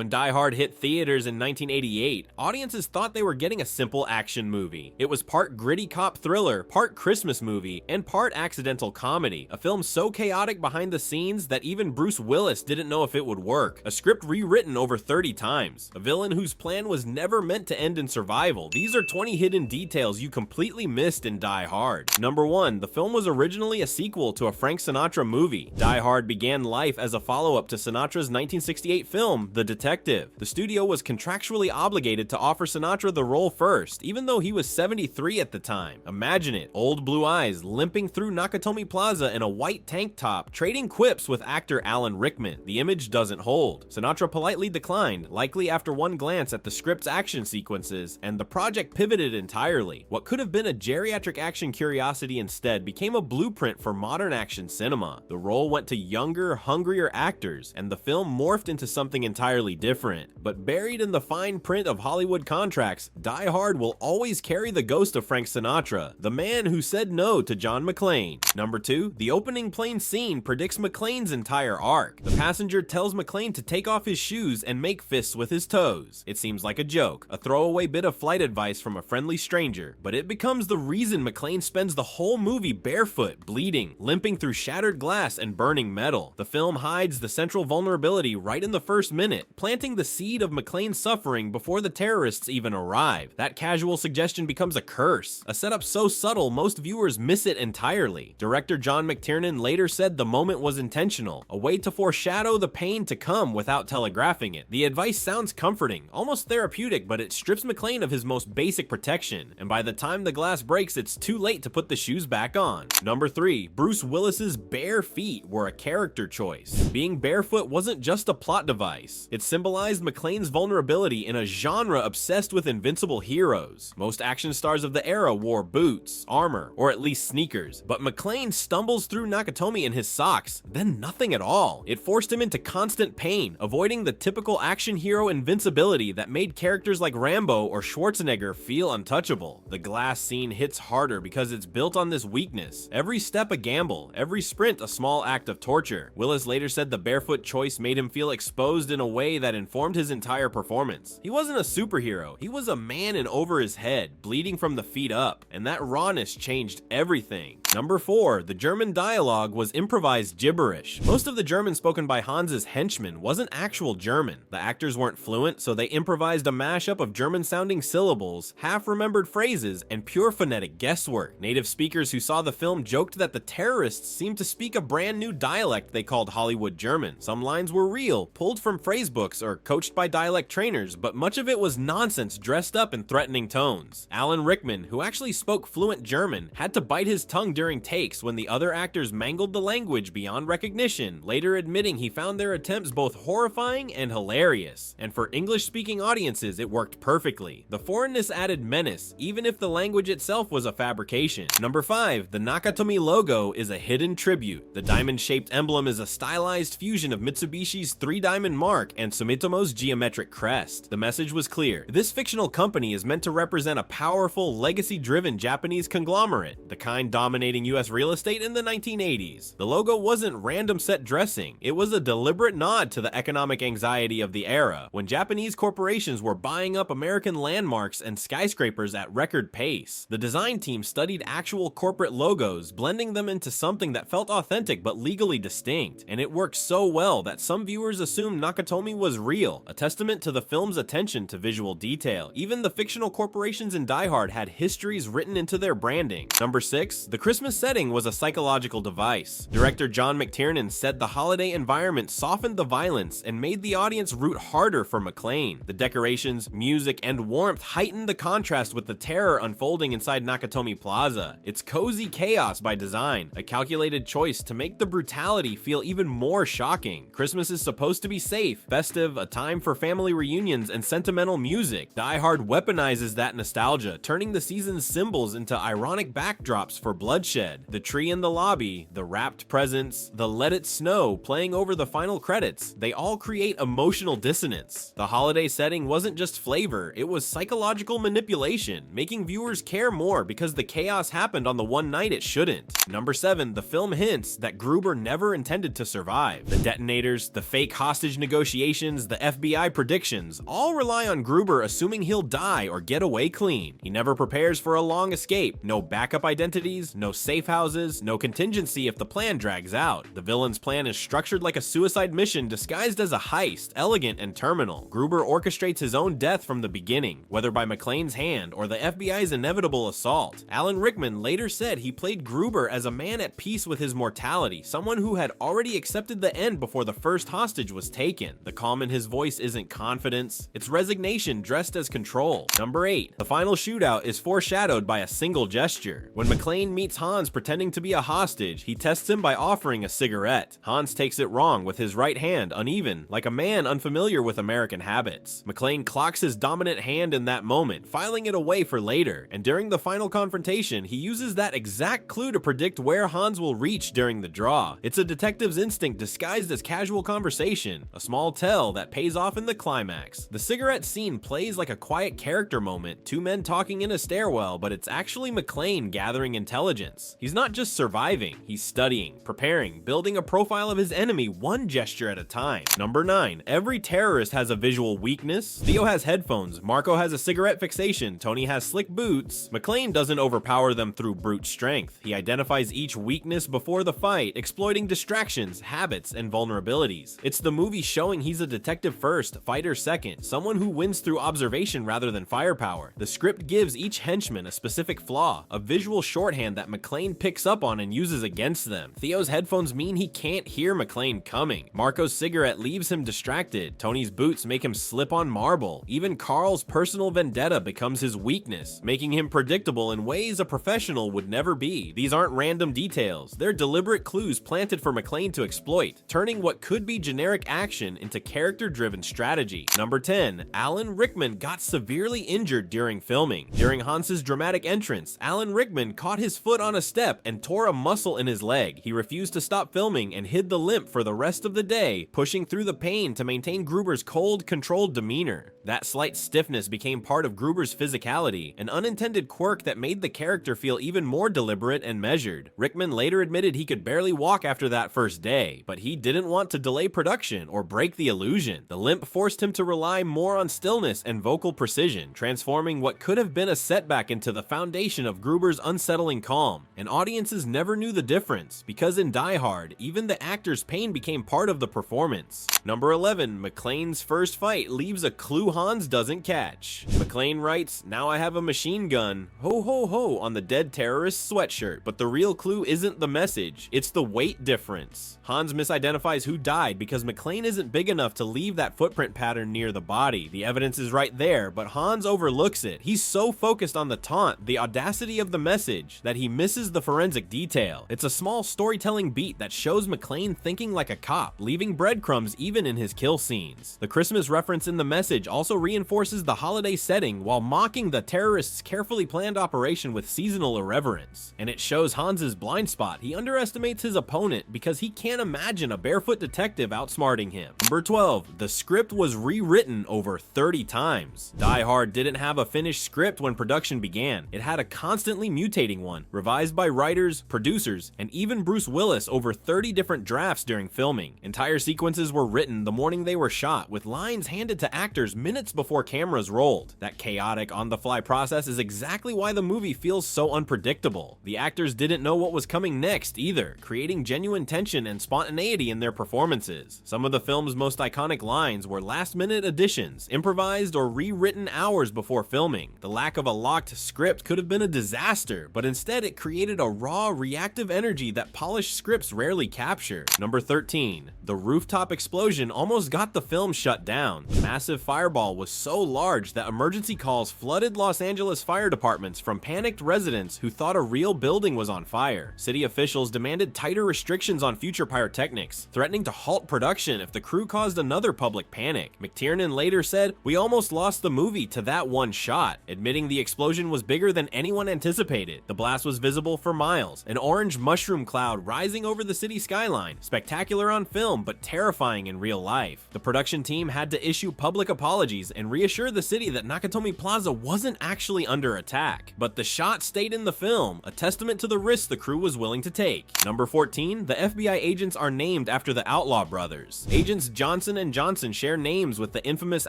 When Die Hard hit theaters in 1988, audiences thought they were getting a simple action movie. It was part gritty cop thriller, part Christmas movie, and part accidental comedy. A film so chaotic behind the scenes that even Bruce Willis didn't know if it would work. A script rewritten over 30 times. A villain whose plan was never meant to end in survival. These are 20 hidden details you completely missed in Die Hard. Number 1. The film was originally a sequel to a Frank Sinatra movie. Die Hard began life as a follow-up to Sinatra's 1968 film, The Detective. The studio was contractually obligated to offer Sinatra the role first, even though he was 73 at the time. Imagine it, old blue eyes, limping through Nakatomi Plaza in a white tank top, trading quips with actor Alan Rickman. The image doesn't hold. Sinatra politely declined, likely after one glance at the script's action sequences, and the project pivoted entirely. What could have been a geriatric action curiosity instead became a blueprint for modern action cinema. The role went to younger, hungrier actors, and the film morphed into something entirely different. But buried in the fine print of Hollywood contracts, Die Hard will always carry the ghost of Frank Sinatra, the man who said no to John McClane. Number 2. The opening plane scene predicts McClane's entire arc. The passenger tells McClane to take off his shoes and make fists with his toes. It seems like a joke, a throwaway bit of flight advice from a friendly stranger, but it becomes the reason McClane spends the whole movie barefoot, bleeding, limping through shattered glass and burning metal. The film hides the central vulnerability right in the first minute, planting the seed of McClane's suffering before the terrorists even arrive. That casual suggestion becomes a curse, a setup so subtle most viewers miss it entirely. Director John McTiernan later said the moment was intentional, a way to foreshadow the pain to come without telegraphing it. The advice sounds comforting, almost therapeutic, but it strips McClane of his most basic protection, and by the time the glass breaks, it's too late to put the shoes back on. Number 3. Bruce Willis's bare feet were a character choice. Being barefoot wasn't just a plot device. It symbolized McClane's vulnerability in a genre obsessed with invincible heroes. Most action stars of the era wore boots, armor, or at least sneakers, but McClane stumbles through Nakatomi in his socks, then nothing at all. It forced him into constant pain, avoiding the typical action hero invincibility that made characters like Rambo or Schwarzenegger feel untouchable. The glass scene hits harder because it's built on this weakness. Every step a gamble, every sprint a small act of torture. Willis later said the barefoot choice made him feel exposed in a way that informed his entire performance. He wasn't a superhero, he was a man in over his head, bleeding from the feet up, and that rawness changed everything. Number 4. The German dialogue was improvised gibberish. Most of the German spoken by Hans's henchmen wasn't actual German. The actors weren't fluent, so they improvised a mashup of German-sounding syllables, half-remembered phrases, and pure phonetic guesswork. Native speakers who saw the film joked that the terrorists seemed to speak a brand new dialect they called Hollywood German. Some lines were real, pulled from phrasebooks or coached by dialect trainers, but much of it was nonsense dressed up in threatening tones. Alan Rickman, who actually spoke fluent German, had to bite his tongue during takes when the other actors mangled the language beyond recognition, later admitting he found their attempts both horrifying and hilarious. And for English-speaking audiences, it worked perfectly. The foreignness added menace, even if the language itself was a fabrication. Number 5. The Nakatomi logo is a hidden tribute. The diamond-shaped emblem is a stylized fusion of Mitsubishi's 3-diamond mark and Sumitomo's geometric crest. The message was clear. This fictional company is meant to represent a powerful, legacy-driven Japanese conglomerate, the kind dominating US real estate in the 1980s. The logo wasn't random set dressing. It was a deliberate nod to the economic anxiety of the era, when Japanese corporations were buying up American landmarks and skyscrapers at record pace. The design team studied actual corporate logos, blending them into something that felt authentic but legally distinct, and it worked so well that some viewers assumed Nakatomi was real, a testament to the film's attention to visual detail. Even the fictional corporations in Die Hard had histories written into their branding. Number 6. The Christmas setting was a psychological device. Director John McTiernan said the holiday environment softened the violence and made the audience root harder for McClane. The decorations, music, and warmth heightened the contrast with the terror unfolding inside Nakatomi Plaza. It's cozy chaos by design, a calculated choice to make the brutality feel even more shocking. Christmas is supposed to be safe, festive, a time for family reunions and sentimental music. Die Hard weaponizes that nostalgia, turning the season's symbols into ironic backdrops for bloodshed bloodshed, the tree in the lobby, the wrapped presents, the let it snow playing over the final credits, they all create emotional dissonance. The holiday setting wasn't just flavor, it was psychological manipulation, making viewers care more because the chaos happened on the one night it shouldn't. Number 7, the film hints that Gruber never intended to survive. The detonators, the fake hostage negotiations, the FBI predictions, all rely on Gruber assuming he'll die or get away clean. He never prepares for a long escape, no backup identities, no safe houses, no contingency if the plan drags out. The villain's plan is structured like a suicide mission disguised as a heist, elegant and terminal. Gruber orchestrates his own death from the beginning, whether by McClane's hand or the FBI's inevitable assault. Alan Rickman later said he played Gruber as a man at peace with his mortality, someone who had already accepted the end before the first hostage was taken. The calm in his voice isn't confidence, it's resignation dressed as control. Number 8, the final shootout is foreshadowed by a single gesture. When McClane meets Hans pretending to be a hostage, he tests him by offering a cigarette. Hans takes it wrong with his right hand uneven, like a man unfamiliar with American habits. McClane clocks his dominant hand in that moment, filing it away for later, and during the final confrontation, he uses that exact clue to predict where Hans will reach during the draw. It's a detective's instinct disguised as casual conversation, a small tell that pays off in the climax. The cigarette scene plays like a quiet character moment, two men talking in a stairwell, but it's actually McClane gathering intelligence. He's not just surviving, he's studying, preparing, building a profile of his enemy one gesture at a time. Number 9, every terrorist has a visual weakness. Theo has headphones, Marco has a cigarette fixation, Tony has slick boots. McClane doesn't overpower them through brute strength. He identifies each weakness before the fight, exploiting distractions, habits, and vulnerabilities. It's the movie showing he's a detective first, fighter second, someone who wins through observation rather than firepower. The script gives each henchman a specific flaw, a visual shorthand that McClane picks up on and uses against them. Theo's headphones mean he can't hear McClane coming. Marco's cigarette leaves him distracted. Tony's boots make him slip on marble. Even Carl's personal vendetta becomes his weakness, making him predictable in ways a professional would never be. These aren't random details, they're deliberate clues planted for McClane to exploit, turning what could be generic action into character-driven strategy. Number 10, Alan Rickman got severely injured during filming. During Hans's dramatic entrance, Alan Rickman caught his foot on a step and tore a muscle in his leg. He refused to stop filming and hid the limp for the rest of the day, pushing through the pain to maintain Gruber's cold, controlled demeanor. That slight stiffness became part of Gruber's physicality, an unintended quirk that made the character feel even more deliberate and measured. Rickman later admitted he could barely walk after that first day, but he didn't want to delay production or break the illusion. The limp forced him to rely more on stillness and vocal precision, transforming what could have been a setback into the foundation of Gruber's unsettling calm. And audiences never knew the difference, because in Die Hard, even the actor's pain became part of the performance. Number 11, McClane's first fight leaves a clue Hans doesn't catch. McClane writes, "Now I have a machine gun, ho ho ho," on the dead terrorist's sweatshirt, but the real clue isn't the message, it's the weight difference. Hans misidentifies who died because McClane isn't big enough to leave that footprint pattern near the body. The evidence is right there, but Hans overlooks it. He's so focused on the taunt, the audacity of the message, that he misses the forensic detail. It's a small storytelling beat that shows McClane thinking like a cop, leaving breadcrumbs even in his kill scenes. The Christmas reference in the message also reinforces the holiday setting while mocking the terrorists' carefully planned operation with seasonal irreverence. And it shows Hans's blind spot. He underestimates his opponent because he can't imagine a barefoot detective outsmarting him. Number 12, the script was rewritten over 30 times. Die Hard didn't have a finished script when production began. It had a constantly mutating one, revised by writers, producers, and even Bruce Willis over 30 different drafts during filming. Entire sequences were written the morning they were shot, with lines handed to actors minutes before cameras rolled. That chaotic, on-the-fly process is exactly why the movie feels so unpredictable. The actors didn't know what was coming next either, creating genuine tension and spontaneity in their performances. Some of the film's most iconic lines were last-minute additions, improvised or rewritten hours before filming. The lack of a locked script could have been a disaster, but instead it created a raw, reactive energy that polished scripts rarely capture. Number 13, the rooftop explosion almost got the film shut down. The massive fireball was so large that emergency calls flooded Los Angeles fire departments from panicked residents who thought a real building was on fire. City officials demanded tighter restrictions on future pyrotechnics, threatening to halt production if the crew caused another public panic. McTiernan later said, "We almost lost the movie to that one shot," admitting the explosion was bigger than anyone anticipated. The blast was visible visible for miles, an orange mushroom cloud rising over the city skyline, spectacular on film but terrifying in real life. The production team had to issue public apologies and reassure the city that Nakatomi Plaza wasn't actually under attack. But the shot stayed in the film, a testament to the risks the crew was willing to take. Number 14, the FBI agents are named after the Outlaw brothers. Agents Johnson and Johnson share names with the infamous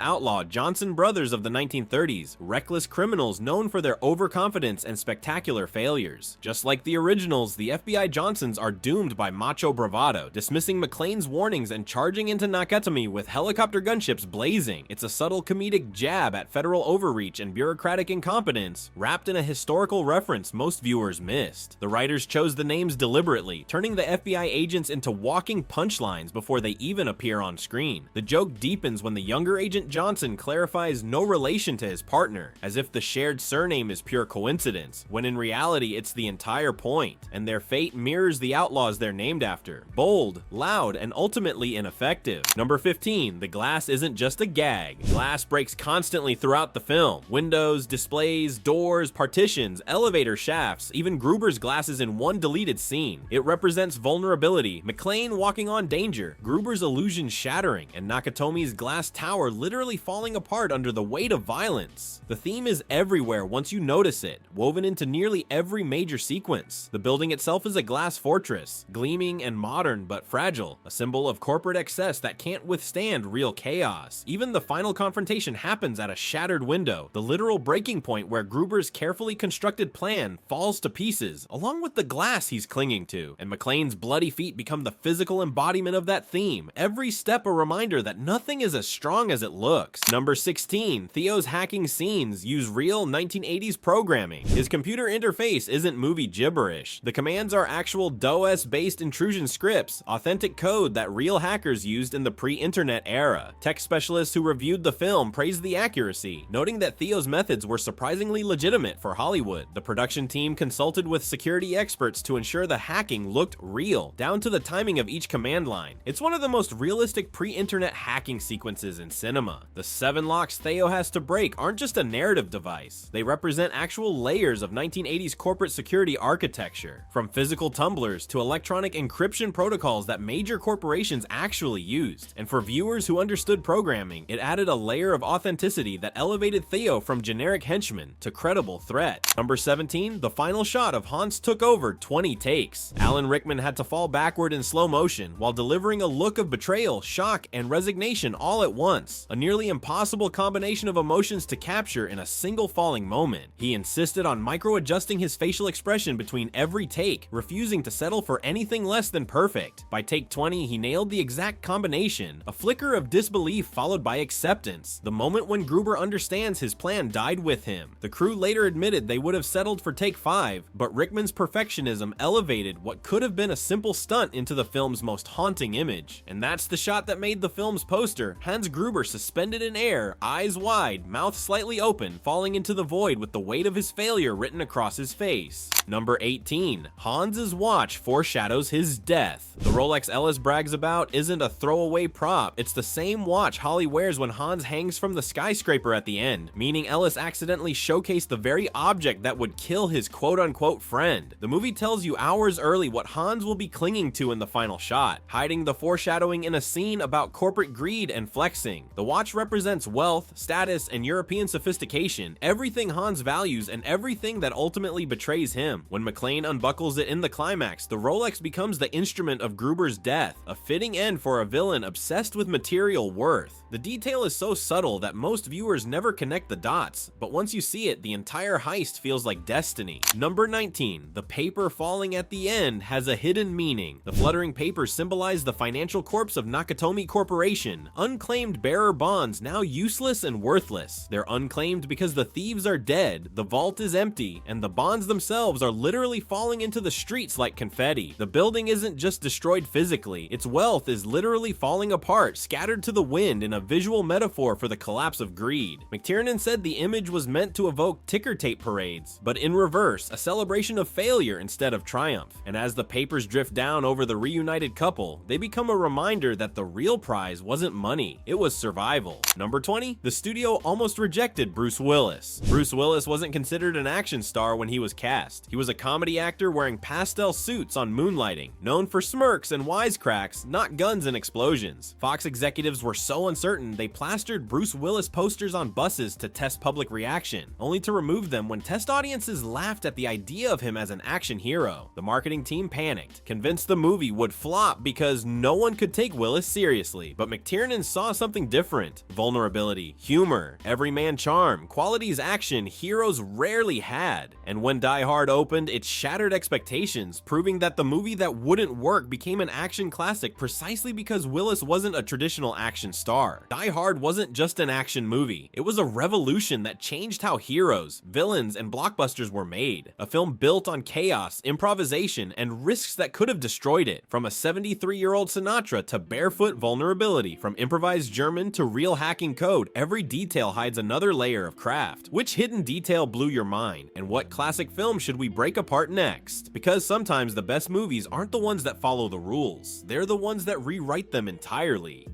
outlaw Johnson brothers of the 1930s, reckless criminals known for their overconfidence and spectacular failures. Just like the originals, the FBI Johnsons are doomed by macho bravado, dismissing McClane's warnings and charging into Nakatomi with helicopter gunships blazing. It's a subtle comedic jab at federal overreach and bureaucratic incompetence, wrapped in a historical reference most viewers missed. The writers chose the names deliberately, turning the FBI agents into walking punchlines before they even appear on screen. The joke deepens when the younger Agent Johnson clarifies no relation to his partner, as if the shared surname is pure coincidence, when in reality it's the entire point, and their fate mirrors the outlaws they're named after. Bold, loud, and ultimately ineffective. Number 15, the glass isn't just a gag. Glass breaks constantly throughout the film. Windows, displays, doors, partitions, elevator shafts, even Gruber's glasses in one deleted scene. It represents vulnerability, McClane walking on danger, Gruber's illusion shattering, and Nakatomi's glass tower literally falling apart under the weight of violence. The theme is everywhere once you notice it, woven into nearly every major sequence. The building itself is a glass fortress, gleaming and modern but fragile, a symbol of corporate excess that can't withstand real chaos. Even the final confrontation happens at a shattered window, the literal breaking point where Gruber's carefully constructed plan falls to pieces, along with the glass he's clinging to, and McClane's bloody feet become the physical embodiment of that theme, every step a reminder that nothing is as strong as it looks. Number 16, Theo's hacking scenes use real 1980s programming. His computer interface isn't movie gibberish. The commands are actual DOS-based intrusion scripts, authentic code that real hackers used in the pre-internet era. Tech specialists who reviewed the film praised the accuracy, noting that Theo's methods were surprisingly legitimate for Hollywood. The production team consulted with security experts to ensure the hacking looked real, down to the timing of each command line. It's one of the most realistic pre-internet hacking sequences in cinema. The 7 locks Theo has to break aren't just a narrative device. They represent actual layers of 1980s corporate security architecture, from physical tumblers to electronic encryption protocols that major corporations actually used. And for viewers who understood programming, it added a layer of authenticity that elevated Theo from generic henchman to credible threat. Number 17, the final shot of Hans took over 20 takes. Alan Rickman had to fall backward in slow motion while delivering a look of betrayal, shock, and resignation all at once, a nearly impossible combination of emotions to capture in a single falling moment. He insisted on micro-adjusting his facial expression between every take, refusing to settle for anything less than perfect. By take 20, he nailed the exact combination, a flicker of disbelief followed by acceptance, the moment when Gruber understands his plan died with him. The crew later admitted they would have settled for take 5, but Rickman's perfectionism elevated what could have been a simple stunt into the film's most haunting image. And that's the shot that made the film's poster, Hans Gruber suspended in air, eyes wide, mouth slightly open, falling into the void with the weight of his failure written across his face. Number 18, Hans's watch foreshadows his death. The Rolex Ellis brags about isn't a throwaway prop, it's the same watch Holly wears when Hans hangs from the skyscraper at the end, meaning Ellis accidentally showcased the very object that would kill his quote-unquote friend. The movie tells you hours early what Hans will be clinging to in the final shot, hiding the foreshadowing in a scene about corporate greed and flexing. The watch represents wealth, status, and European sophistication, everything Hans values and everything that ultimately betrays him. When McClane unbuckles it in the climax, the Rolex becomes the instrument of Gruber's death, a fitting end for a villain obsessed with material worth. The detail is so subtle that most viewers never connect the dots, but once you see it, the entire heist feels like destiny. Number 19, the paper falling at the end has a hidden meaning. The fluttering papers symbolize the financial corpse of Nakatomi Corporation, unclaimed bearer bonds now useless and worthless. They're unclaimed because the thieves are dead, the vault is empty, and the bonds themselves are literally falling into the streets like confetti. The building isn't just destroyed physically, its wealth is literally falling apart, scattered to the wind in a visual metaphor for the collapse of greed. McTiernan said the image was meant to evoke ticker tape parades, but in reverse, a celebration of failure instead of triumph. And as the papers drift down over the reunited couple, they become a reminder that the real prize wasn't money, it was survival. Number 20, the studio almost rejected Bruce Willis. Bruce Willis wasn't considered an action star when he was cast. past. He was a comedy actor wearing pastel suits on Moonlighting, known for smirks and wisecracks, not guns and explosions. Fox executives were so uncertain they plastered Bruce Willis posters on buses to test public reaction, only to remove them when test audiences laughed at the idea of him as an action hero. The marketing team panicked, convinced the movie would flop because no one could take Willis seriously, but McTiernan saw something different. Vulnerability, humor, everyman charm, qualities action heroes rarely had. And when Die Hard opened, it shattered expectations, proving that the movie that wouldn't work became an action classic precisely because Willis wasn't a traditional action star. Die Hard wasn't just an action movie, it was a revolution that changed how heroes, villains, and blockbusters were made. A film built on chaos, improvisation, and risks that could have destroyed it. From a 73-year-old Sinatra to barefoot vulnerability, from improvised German to real hacking code, every detail hides another layer of craft. Which hidden detail blew your mind, and what classic film should we break apart next? Because sometimes the best movies aren't the ones that follow the rules, they're the ones that rewrite them entirely.